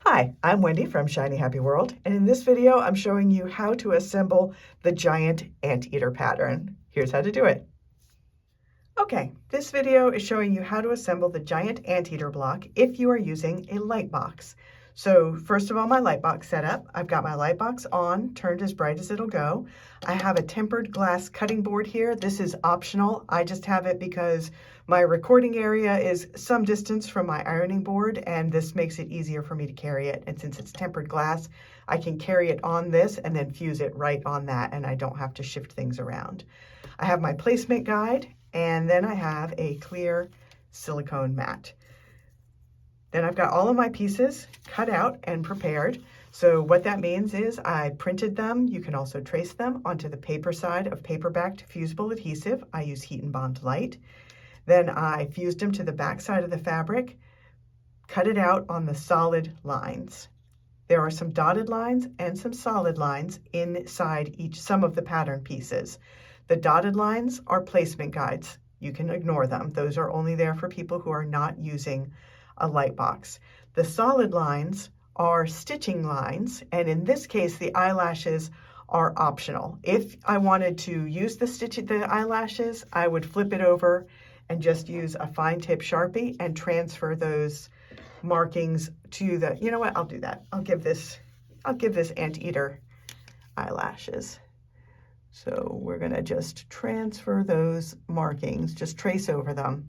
Hi, I'm Wendy from Shiny Happy World, and in this video I'm showing you how to assemble the giant anteater pattern. Here's how to do it. Okay, this video is showing you how to assemble the giant anteater block if you are using a light box. So first of all, my light box set up. I've got my light box on, turned as bright as it'll go. I have a tempered glass cutting board here. This is optional. I just have it because my recording area is some distance from my ironing board, and this makes it easier for me to carry it. And since it's tempered glass, I can carry it on this and then fuse it right on that, and I don't have to shift things around. I have my placement guide, and then I have a clear silicone mat. Then I've got all of my pieces cut out and prepared. So what that means is I printed them. You can also trace them onto the paper side of paper-backed fusible adhesive. I use Heat and Bond Light. Then I fused them to the back side of the fabric, cut it out on the solid lines. There are some dotted lines and some solid lines inside some of the pattern pieces. The dotted lines are placement guides. You can ignore them. Those are only there for people who are not using a light box. The solid lines are stitching lines, and in this case the eyelashes are optional. If I wanted to use the eyelashes, I would flip it over and just use a fine tip Sharpie and transfer those markings to the, you know what, I'll do that. I'll give this anteater eyelashes. So we're gonna just transfer those markings, just trace over them.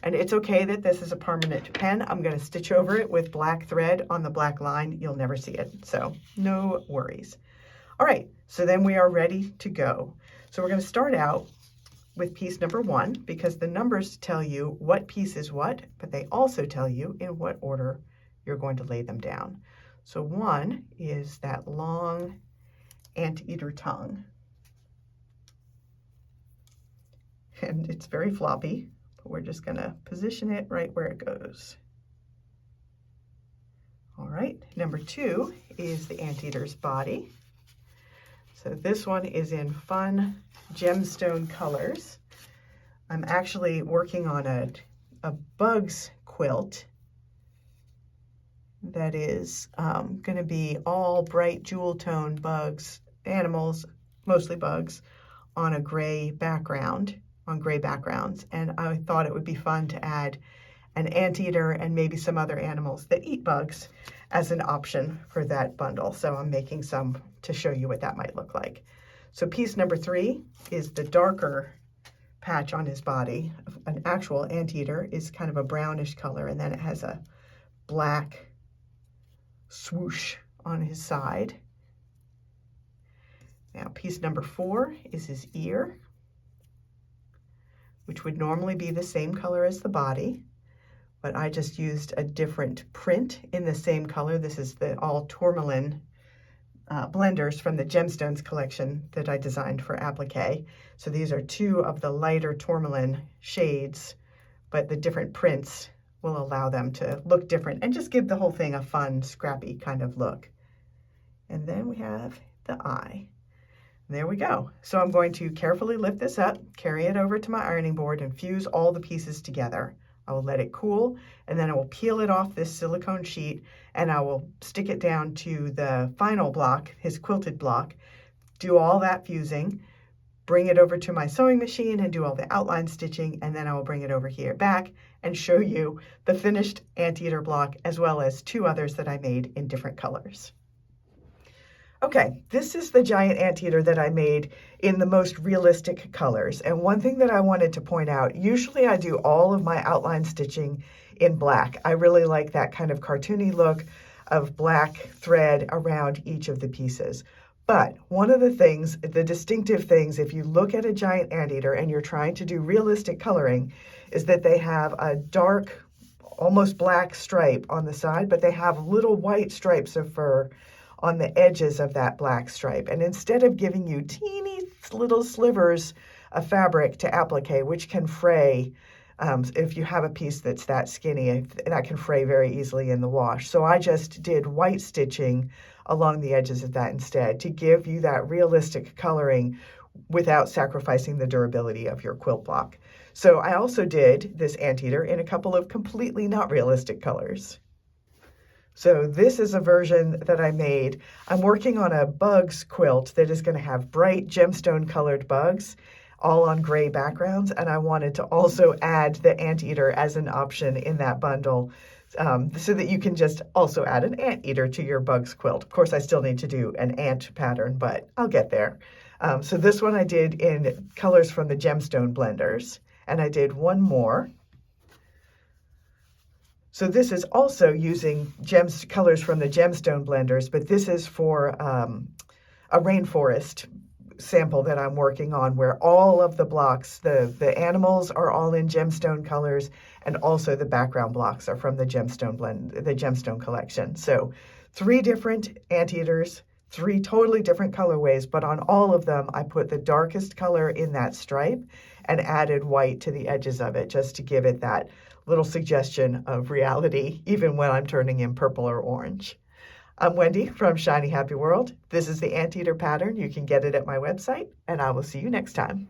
And it's okay that this is a permanent pen. I'm gonna stitch over it with black thread on the black line. You'll never see it, so no worries. All right, so then we are ready to go. So we're gonna start out with piece number 1, because the numbers tell you what piece is what, but they also tell you in what order you're going to lay them down. So 1 is that long anteater tongue. And it's very floppy. We're just gonna position it right where it goes. All right, number 2 is the anteater's body. So this one is in fun gemstone colors. I'm actually working on a bugs quilt that is gonna be all bright jewel tone bugs, animals, mostly bugs, on a gray background. On gray backgrounds, and I thought it would be fun to add an anteater and maybe some other animals that eat bugs as an option for that bundle. So I'm making some to show you what that might look like. So piece number 3 is the darker patch on his body. An actual anteater is kind of a brownish color, and then it has a black swoosh on his side. Now piece number 4 is his ear, which would normally be the same color as the body, but I just used a different print in the same color. This is the all tourmaline blenders from the Gemstones collection that I designed for applique. So these are 2 of the lighter tourmaline shades, but the different prints will allow them to look different and just give the whole thing a fun, scrappy kind of look. And then we have the eye. There we go. So I'm going to carefully lift this up, carry it over to my ironing board, and fuse all the pieces together. I will let it cool, and then I will peel it off this silicone sheet, and I will stick it down to the final block, his quilted block, do all that fusing, bring it over to my sewing machine and do all the outline stitching, and then I will bring it over here back and show you the finished anteater block, as well as 2 others that I made in different colors. Okay, this is the giant anteater that I made in the most realistic colors. And one thing that I wanted to point out, usually I do all of my outline stitching in black. I really like that kind of cartoony look of black thread around each of the pieces. But one of the things, the distinctive things, if you look at a giant anteater and you're trying to do realistic coloring, is that they have a dark, almost black stripe on the side, but they have little white stripes of fur on the edges of that black stripe. And instead of giving you teeny little slivers of fabric to applique, which can fray, if you have a piece that's that skinny, that can fray very easily in the wash. So I just did white stitching along the edges of that instead to give you that realistic coloring without sacrificing the durability of your quilt block. So I also did this anteater in a couple of completely not realistic colors. So this is a version that I made. I'm working on a bugs quilt that is going to have bright gemstone colored bugs, all on gray backgrounds, and I wanted to also add the anteater as an option in that bundle, so that you can just also add an anteater to your bugs quilt. Of course, I still need to do an ant pattern, but I'll get there. So this one I did in colors from the gemstone blenders, and I did one more. So this is also using colors from the gemstone blenders, but this is for a rainforest sample that I'm working on, where all of the blocks, the animals are all in gemstone colors, and also the background blocks are from the gemstone collection. So 3 different anteaters, 3 totally different colorways, but on all of them I put the darkest color in that stripe and added white to the edges of it, just to give it that little suggestion of reality, even when I'm turning in purple or orange. I'm Wendy from Shiny Happy World. This is the Anteater pattern. You can get it at my website, and I will see you next time.